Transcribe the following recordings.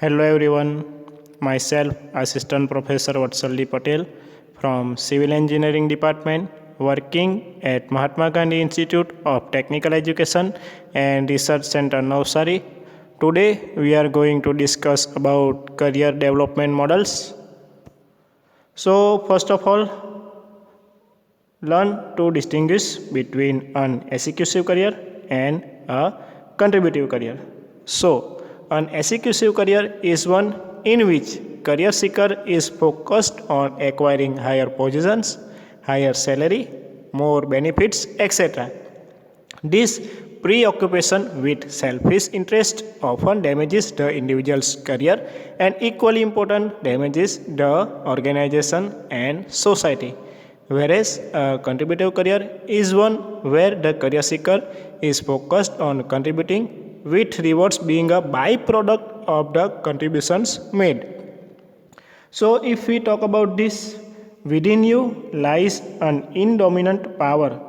Hello everyone, myself Assistant Professor Vatsal Patel from Civil Engineering Department working at Mahatma Gandhi Institute of Technical Education and Research Center Navsari. Today we are going to discuss about career development models. So first of all, learn to distinguish between an executive career and a contributive career. So an executive career is one in which career seeker is focused on acquiring higher positions, higher salary, more benefits, etc. This preoccupation with selfish interest often damages the individual's career and equally important damages the organization and society. Whereas a contributive career is one where the career seeker is focused on contributing with rewards being a byproduct of the contributions made. So, if we talk about this, within you lies an indominant power.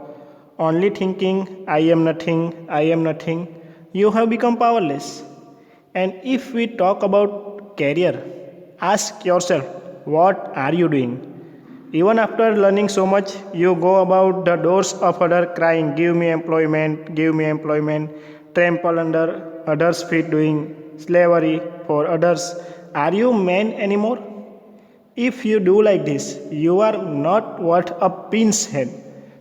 Only thinking, I am nothing, you have become powerless. And if we talk about career, ask yourself, what are you doing? Even after learning so much, you go about the doors of other crying, give me employment, trample under others' feet doing slavery for others. Are you man anymore? If you do like this, you are not worth a pin's head.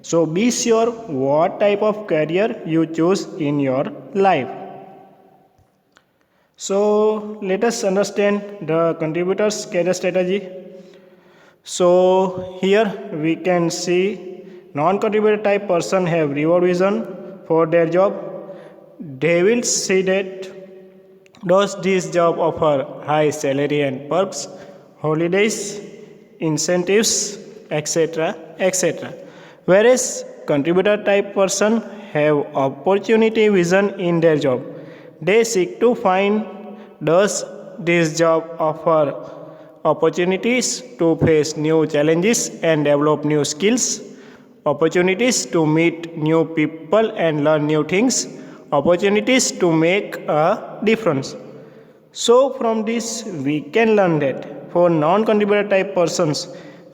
So be sure what type of career you choose in your life. So let us understand the contributor's career strategy. So here we can see non-contributor type person have reward vision for their job. They will see that does this job offer high salary and perks, holidays, incentives, etc. etc. Whereas contributor type person have opportunity vision in their job. They seek to find does this job offer opportunities to face new challenges and develop new skills, opportunities to meet new people and learn new things, opportunities to make a difference. So from this we can learn that for non-contributor type persons,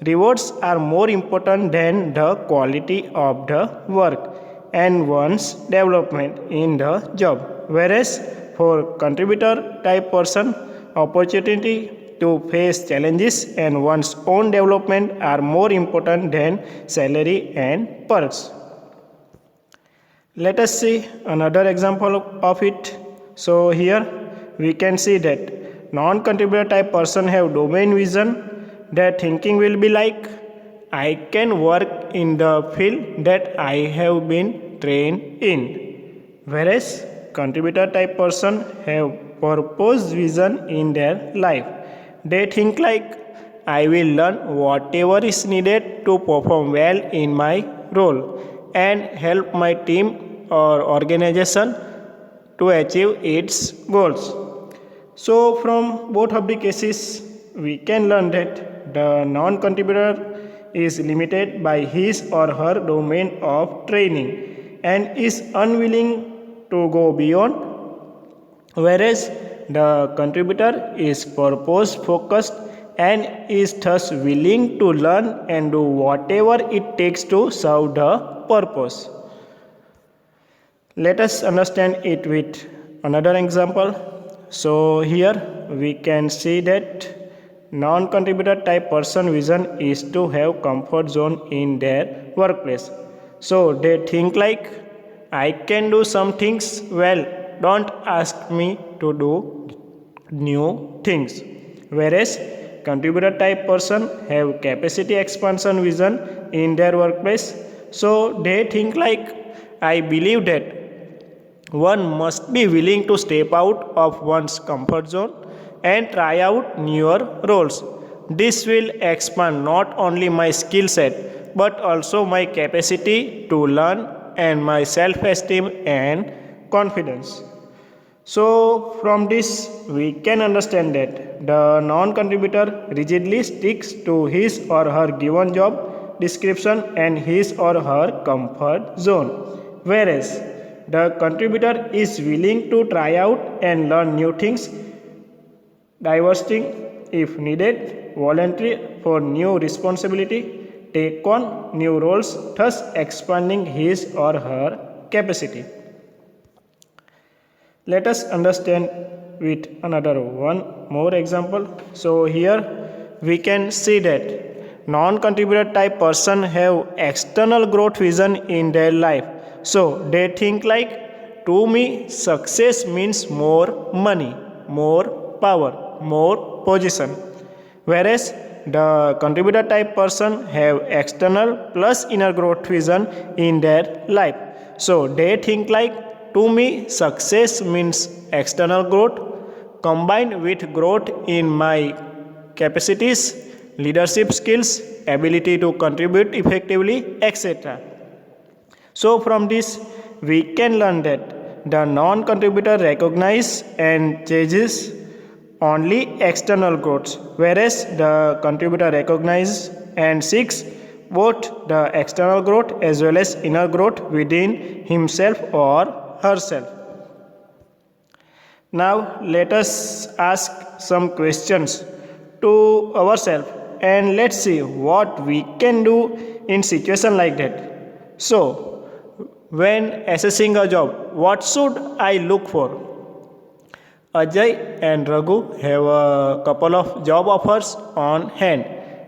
rewards are more important than the quality of the work and one's development in the job. Whereas for contributor type person, opportunity to face challenges and one's own development are more important than salary and perks. Let us see another example of it. So here we can see that non-contributor type person have domain vision. Their thinking will be like, I can work in the field that I have been trained in. Whereas contributor type person have purpose vision in their life. They think like, I will learn whatever is needed to perform well in my role and help my team or organization to achieve its goals. So from both of the cases, we can learn that the non-contributor is limited by his or her domain of training and is unwilling to go beyond, whereas the contributor is purpose focused and is thus willing to learn and do whatever it takes to serve the purpose. Let us understand it with another example. So here we can see that non-contributor type person vision is to have comfort zone in their workplace. So they think like, I can do some things well, don't ask me to do new things. Whereas contributor type person have capacity expansion vision in their workplace. So they think like, I believe that one must be willing to step out of one's comfort zone and try out newer roles. This will expand not only my skill set but also my capacity to learn and my self-esteem and confidence. So from this we can understand that the non-contributor rigidly sticks to his or her given job description and his or her comfort zone, whereas the contributor is willing to try out and learn new things divesting if needed, voluntary for new responsibility, take on new roles, thus expanding his or her capacity. Let us understand with another one more example. So here we can see that non-contributor type person have external growth vision in their life. So they think like, to me success means more money, more power, more position. Whereas the contributor type person have external plus inner growth vision in their life. So they think like, to me success means external growth combined with growth in my capacities, leadership skills, ability to contribute effectively, etc. So from this we can learn that the non-contributor recognize and chases only external growth, whereas the contributor recognizes and seeks both the external growth as well as inner growth within himself or herself. Now let us ask some questions to ourselves and let's see what we can do in situation like that. So, when assessing a job, what should I look for? Ajay and Raghu have a couple of job offers on hand.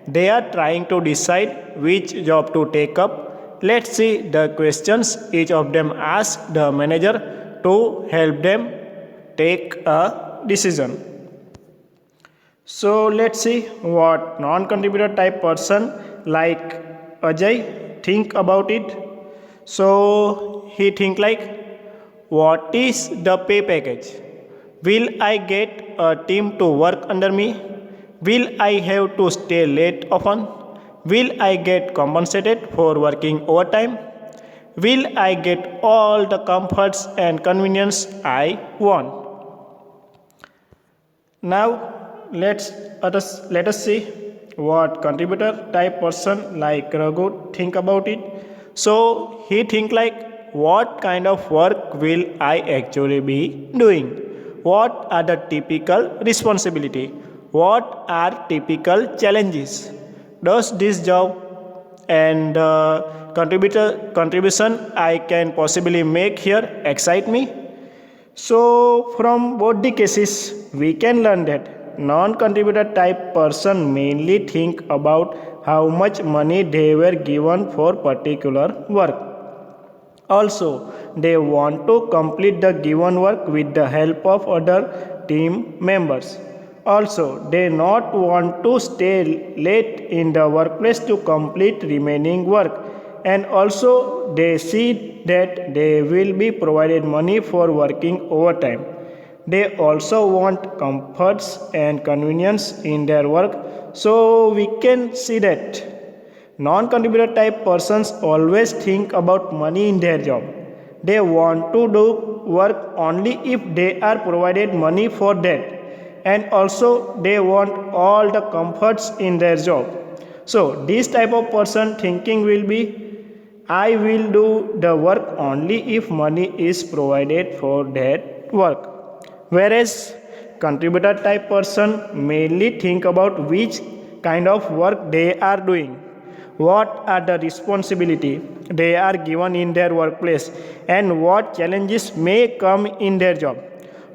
They are trying to decide which job to take up. Let's see the questions each of them ask the manager to help them take a decision. So let's see what non-contributor type person like Ajay think about it. So he think like, what is the pay package? Will I get a team to work under me? Will I have to stay late often? Will I get compensated for working overtime? Will I get all the comforts and convenience I want? Now let us see what contributor type person like Raghu think about it. So he think like, what kind of work will I actually be doing? What are the typical responsibility? What are typical challenges? Does this job and contribution I can possibly make here excite me? So, from both the cases, we can learn that non-contributor type person mainly think about how much money they were given for particular work. Also, they want to complete the given work with the help of other team members. Also, they not want to stay late in the workplace to complete remaining work, and also they see that they will be provided money for working overtime. They also want comforts and convenience in their work. So we can see that non-contributor type persons always think about money in their job. They want to do work only if they are provided money for that, and also they want all the comforts in their job. So this type of person thinking will be, I will do the work only if money is provided for that work. Whereas contributor type person mainly think about which kind of work they are doing, what are the responsibility they are given in their workplace, and what challenges may come in their job.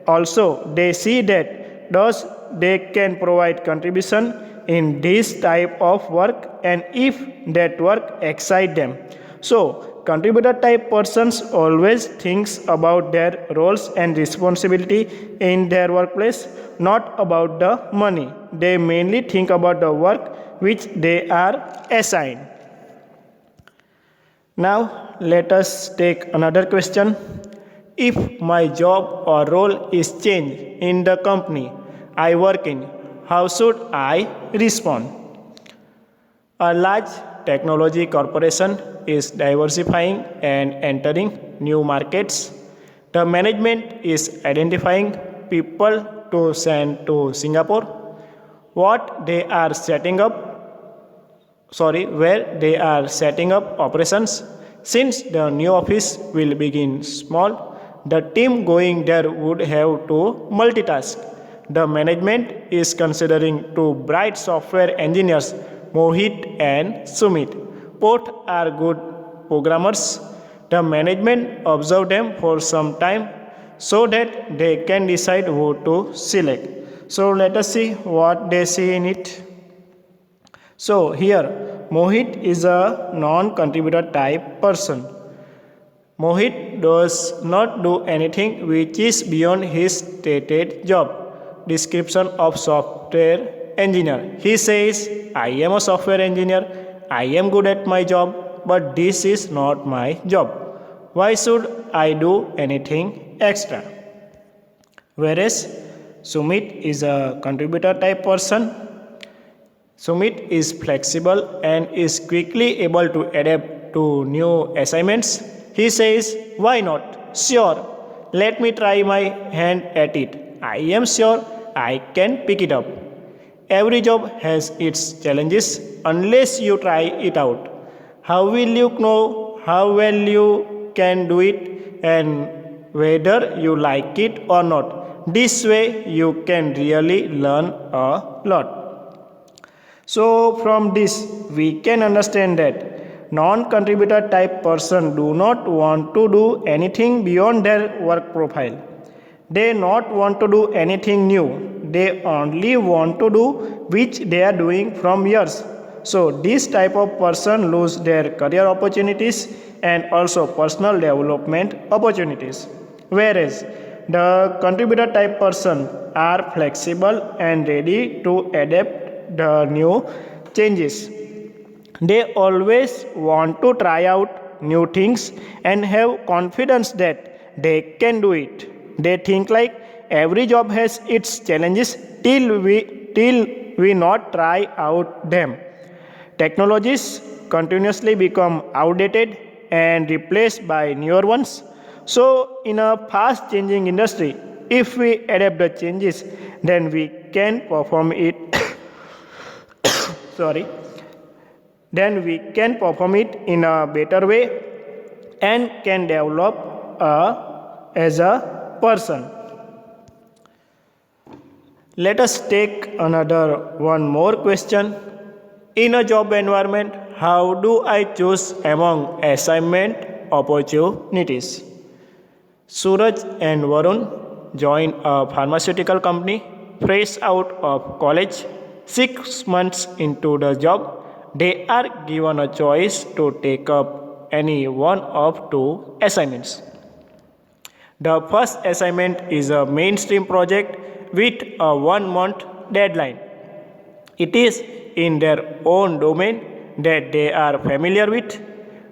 Also, they see that thus they can provide contribution in this type of work and if that work excite them. So, contributor type persons always thinks about their roles and responsibility in their workplace, not about the money. They mainly think about the work which they are assigned. Now, let us take another question. If my job or role is changed in the company I work in, how should I respond? A large technology corporation is diversifying and entering new markets. The management is identifying people to send to Singapore. Where they are setting up operations. Since the new office will begin small, the team going there would have to multitask. The management is considering two bright software engineers, Mohit and Sumit. Both are good programmers. The management observed them for some time so that they can decide who to select. So let us see what they see in it. So here, Mohit is a non-contributor type person. Mohit does not do anything which is beyond his stated job description of software engineer. He says, I am a software engineer, I am good at my job, but this is not my job. Why should I do anything extra? Whereas Sumit is a contributor type person. Sumit is flexible and is quickly able to adapt to new assignments. He says, why not? Sure, let me try my hand at it. I am sure I can pick it up. Every job has its challenges unless you try it out. How will you know how well you can do it and whether you like it or not? This way you can really learn a lot. So from this we can understand that non-contributor type person do not want to do anything beyond their work profile. They not want to do anything new. They only want to do which they are doing from years. So this type of person lose their career opportunities and also personal development opportunities. Whereas the contributor type person are flexible and ready to adapt the new changes. They always want to try out new things and have confidence that they can do it. They think like every job has its challenges till we not try out them. Technologies continuously become outdated and replaced by newer ones. So in a fast changing industry, if we adapt the changes, then we can perform it sorry then we can perform it in a better way and can develop as a person. Let us take another one more question. In a job environment, how do I choose among assignment opportunities? Suraj and Varun join a pharmaceutical company fresh out of college. 6 months into the job, they are given a choice to take up any one of two assignments. The first assignment is a mainstream project with a 1 month deadline. It is in their own domain that they are familiar with.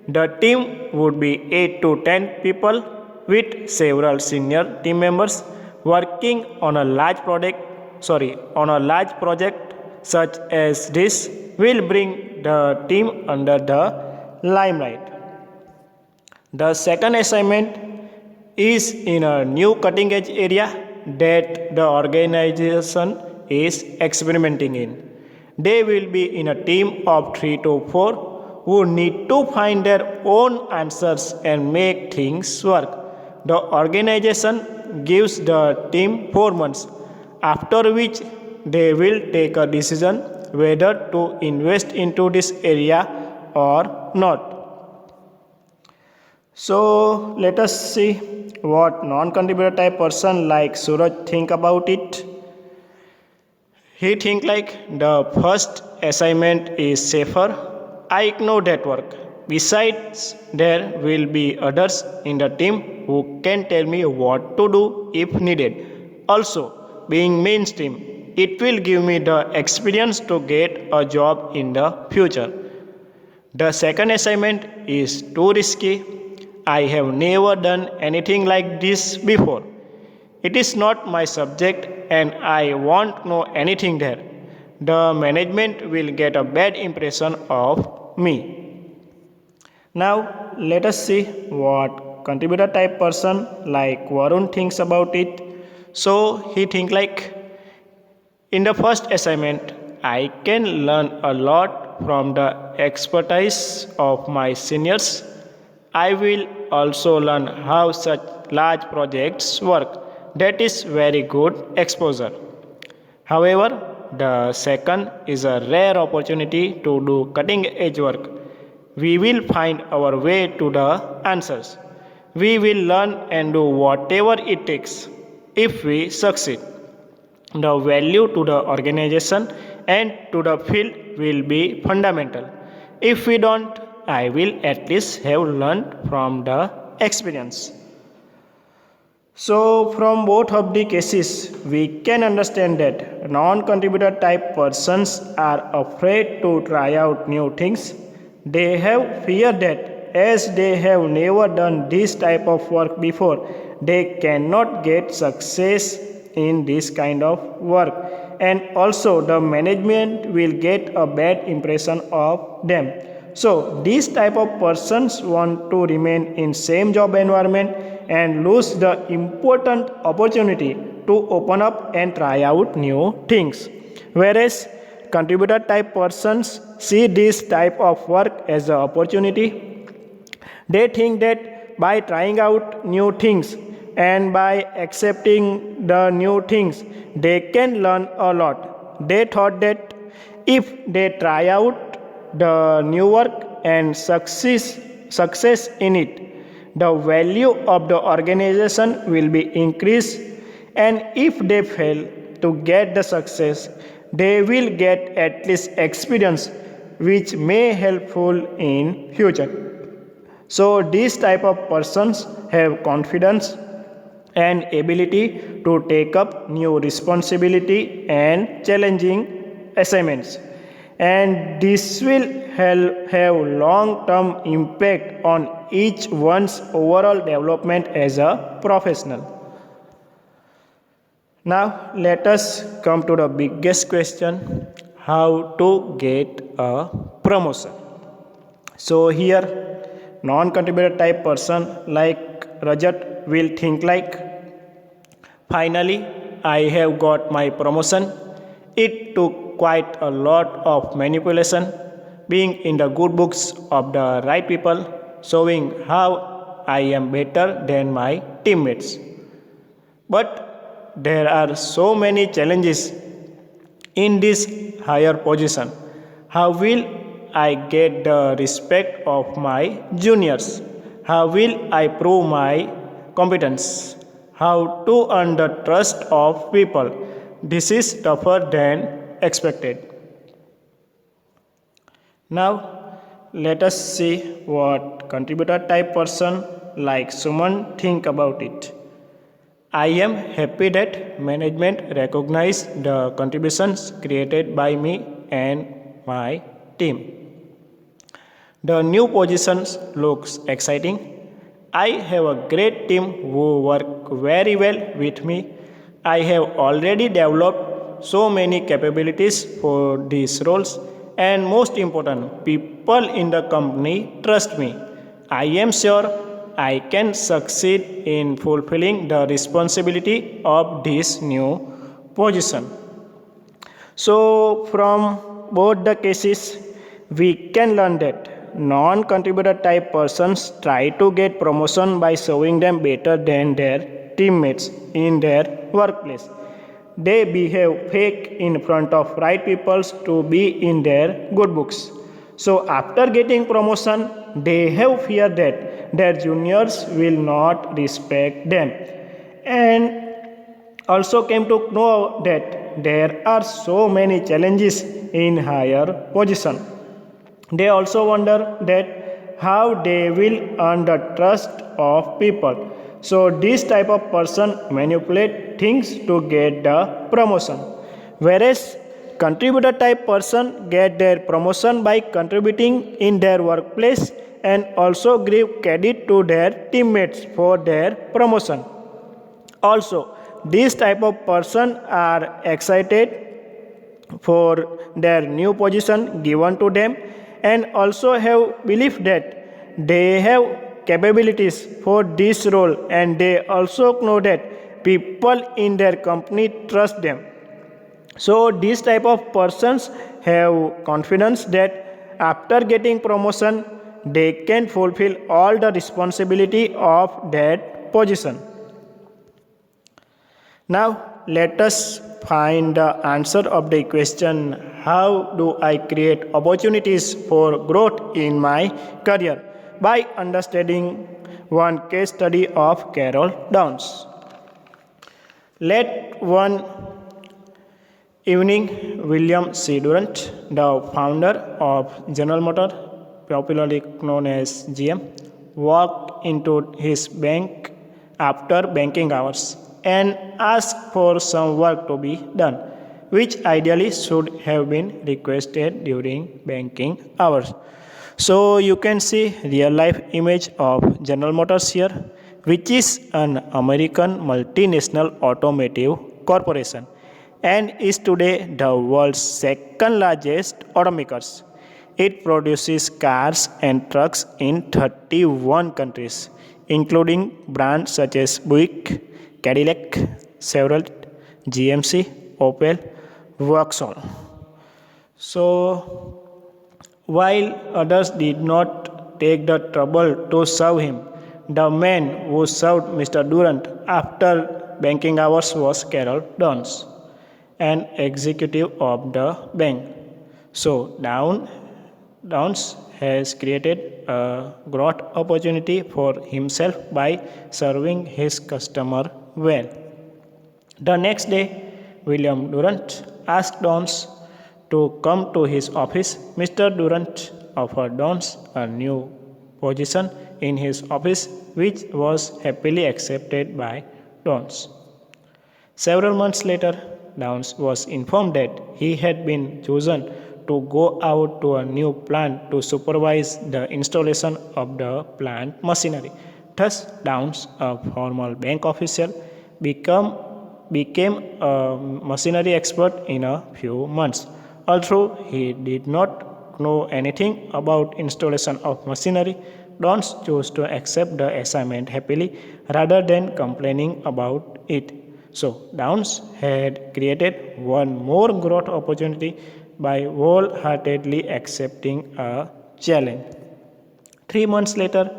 The team would be 8 to 10 people with several senior team members working on a large project such as this will bring the team under the limelight. The second assignment is in a new cutting edge area that the organization is experimenting in. They will be in a team of 3 to 4 who need to find their own answers and make things work. The organization gives the team 4 months, after which they will take a decision whether to invest into this area or not. So let us see what non-contributor type person like Suraj think about it. He think like the first assignment is safer. I know that work. Besides, there will be others in the team who can tell me what to do if needed. Also, being mainstream, it will give me the experience to get a job in the future. The second assignment is too risky. I have never done anything like this before. It is not my subject and I won't know anything there. The management will get a bad impression of me. Now let us see what contributor type person like Varun thinks about it. So he think like in the first assignment I can learn a lot from the expertise of my seniors. I will also learn how such large projects work. That is very good exposure. However, the second is a rare opportunity to do cutting edge work. We will find our way to the answers. We will learn and do whatever it takes. If we succeed, the value to the organization and to the field will be fundamental. If we don't, I will at least have learned from the experience. So, from both of the cases, we can understand that non contributor type persons are afraid to try out new things. They have fear that as they have never done this type of work before, they cannot get success in this kind of work, and also the management will get a bad impression of them. So these type of persons want to remain in same job environment and lose the important opportunity to open up and try out new things. Whereas contributor type persons see this type of work as an opportunity. They think that by trying out new things and by accepting the new things, they can learn a lot. They thought that if they try out the new work and success in it, the value of the organization will be increased, and if they fail to get the success, they will get at least experience which may helpful in future. So these type of persons have confidence and ability to take up new responsibility and challenging assignments, and this will have long term impact on each one's overall development as a professional. Now let us come to the biggest question, how to get a promotion. So here non contributor type person like Rajat will think like, finally I have got my promotion. It took quite a lot of manipulation, being in the good books of the right people, showing how I am better than my teammates. But there are so many challenges in this higher position. How will I get the respect of my juniors? How will I prove my competence? How to earn the trust of people? This is tougher than expected. Now, let us see what contributor type person like Suman think about it. I am happy that management recognize the contributions created by me and my team. The new positions looks exciting. I have a great team who work very well with me. I have already developed so many capabilities for these roles, and most important, people in the company trust me. I am sure I can succeed in fulfilling the responsibility of this new position. So, from both the cases, we can learn that non contributor type persons try to get promotion by showing them better than their teammates in their workplace. They behave fake in front of right people to be in their good books. So after getting promotion, they have fear that their juniors will not respect them, and also came to know that there are so many challenges in higher position. They also wonder that how they will earn the trust of people. So this type of person manipulate things to get the promotion. Whereas contributor type person get their promotion by contributing in their workplace and also give credit to their teammates for their promotion. Also, these type of person are excited for their new position given to them, and also have belief that they have capabilities for this role, and they also know that people in their company trust them. So these type of persons have confidence that after getting promotion they can fulfill all the responsibility of that position. Now let us find the answer of the question, how do I create opportunities for growth in my career, by understanding one case study of Carol Downs. Let one evening, William C. Durant, the founder of General Motors, popularly known as GM, walked into his bank after banking hours and asked for some work to be done, which ideally should have been requested during banking hours. So you can see real life image of General Motors here, which is an American multinational automotive corporation and is today the world's second largest automakers. It produces cars and trucks in 31 countries, including brands such as Buick, Cadillac, Chevrolet, GMC, Opel, Vauxhall. So, while others did not take the trouble to serve him, the man who served Mr. Durant after banking hours was Carol Downs, an executive of the bank. So, Downs has created a growth opportunity for himself by serving his customer well. The next day, William Durant asked Downs to come to his office. Mr. Durant offered Downs a new position in his office, which was happily accepted by Downs. Several months later, Downs was informed that he had been chosen to go out to a new plant to supervise the installation of the plant machinery. Thus, Downs, a former bank official, became a machinery expert in a few months. Although he did not know anything about installation of machinery, Downs chose to accept the assignment happily rather than complaining about it. So, Downs had created one more growth opportunity by wholeheartedly accepting a challenge. 3 months later,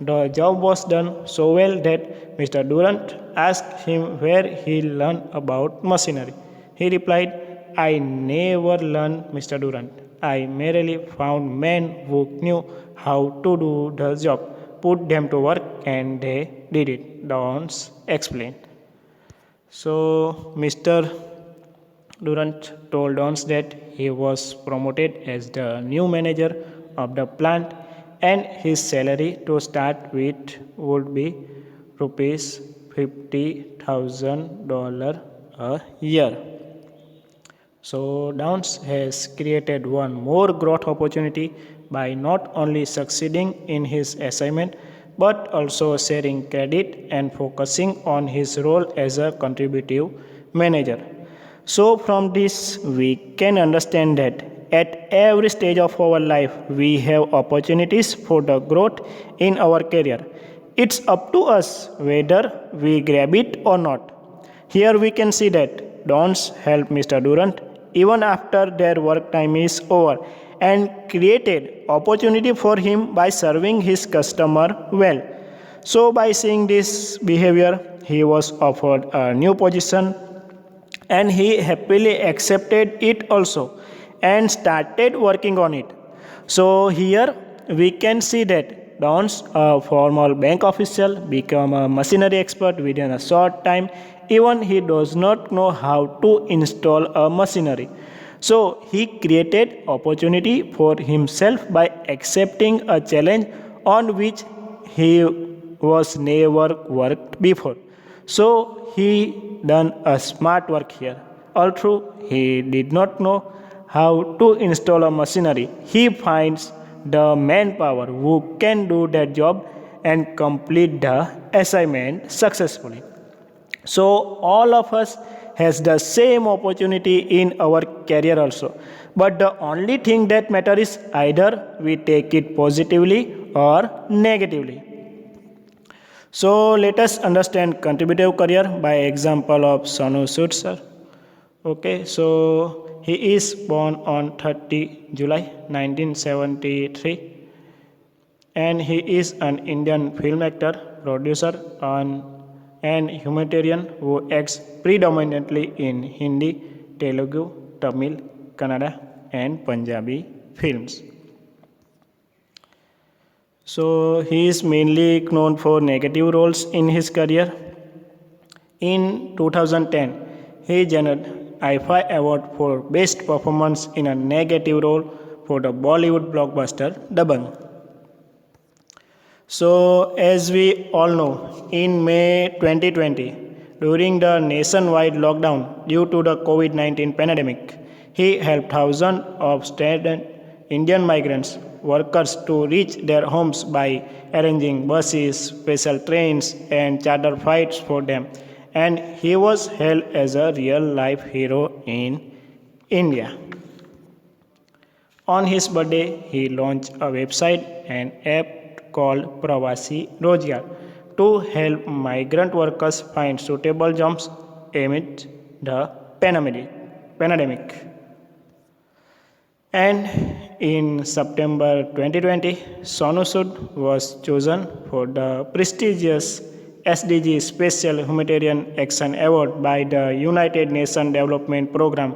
the job was done so well that Mr. Durant asked him where he learned about machinery. He replied, I never learned, Mr. Durant. I merely found men who knew how to do the job, put them to work, and they did it, Downs explained. So, Mr. Durant told Downs that he was promoted as the new manager of the plant and his salary to start with would be rupees $50,000 a year. So, Downs has created one more growth opportunity by not only succeeding in his assignment but also sharing credit and focusing on his role as a contributive manager. So, from this, we can understand that at every stage of our life, we have opportunities for the growth in our career. It's up to us whether we grab it or not. Here we can see that Downs helped Mr. Durant even after their work time is over and created opportunity for him by serving his customer well. So by seeing this behavior, he was offered a new position and he happily accepted it also and started working on it. So here we can see that Downs, a former bank official, become a machinery expert within a short time. Even he does not know how to install a machinery. So he created opportunity for himself by accepting a challenge on which he was never worked before. So he done a smart work here. Although he did not know how to install a machinery, he finds the manpower who can do that job and complete the assignment successfully. So all of us has the same opportunity in our career also. But the only thing that matters is either we take it positively or negatively. So let us understand contributive career by example of Sonu Sood sir. Okay, so he is born on 30 July 1973 and he is an Indian film actor, producer and and humanitarian who acts predominantly in Hindi, Telugu, Tamil, Kannada, and Punjabi films. So he is mainly known for negative roles in his career. In 2010, he garnered IFI Award for Best Performance in a Negative Role for the Bollywood blockbuster Dabang. So, as we all know, in May 2020, during the nationwide lockdown due to the COVID 19 pandemic, he helped thousands of stranded Indian migrants workers to reach their homes by arranging buses, special trains, and charter flights for them. And he was hailed as a real life hero in India. On his birthday, he launched a website and app called Pravasi Rozgar to help migrant workers find suitable jobs amid the pandemic. And in September 2020, Sonu Sood was chosen for the prestigious SDG Special Humanitarian Action Award by the United Nations Development Programme,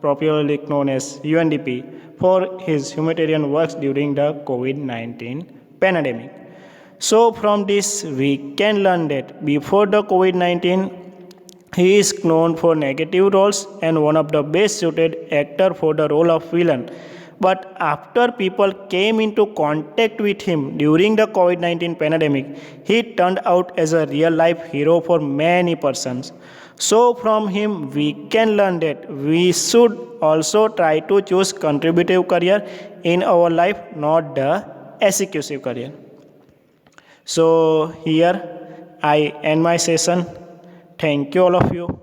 popularly known as UNDP, for his humanitarian works during the COVID 19 pandemic. So, from this, we can learn that before the COVID 19, he is known for negative roles and one of the best suited actor for the role of villain. But after people came into contact with him during the COVID 19 pandemic, he turned out as a real life hero for many persons. So from him we can learn that we should also try to choose contributive career in our life, not the executive career. So here I end my session. Thank you all of you.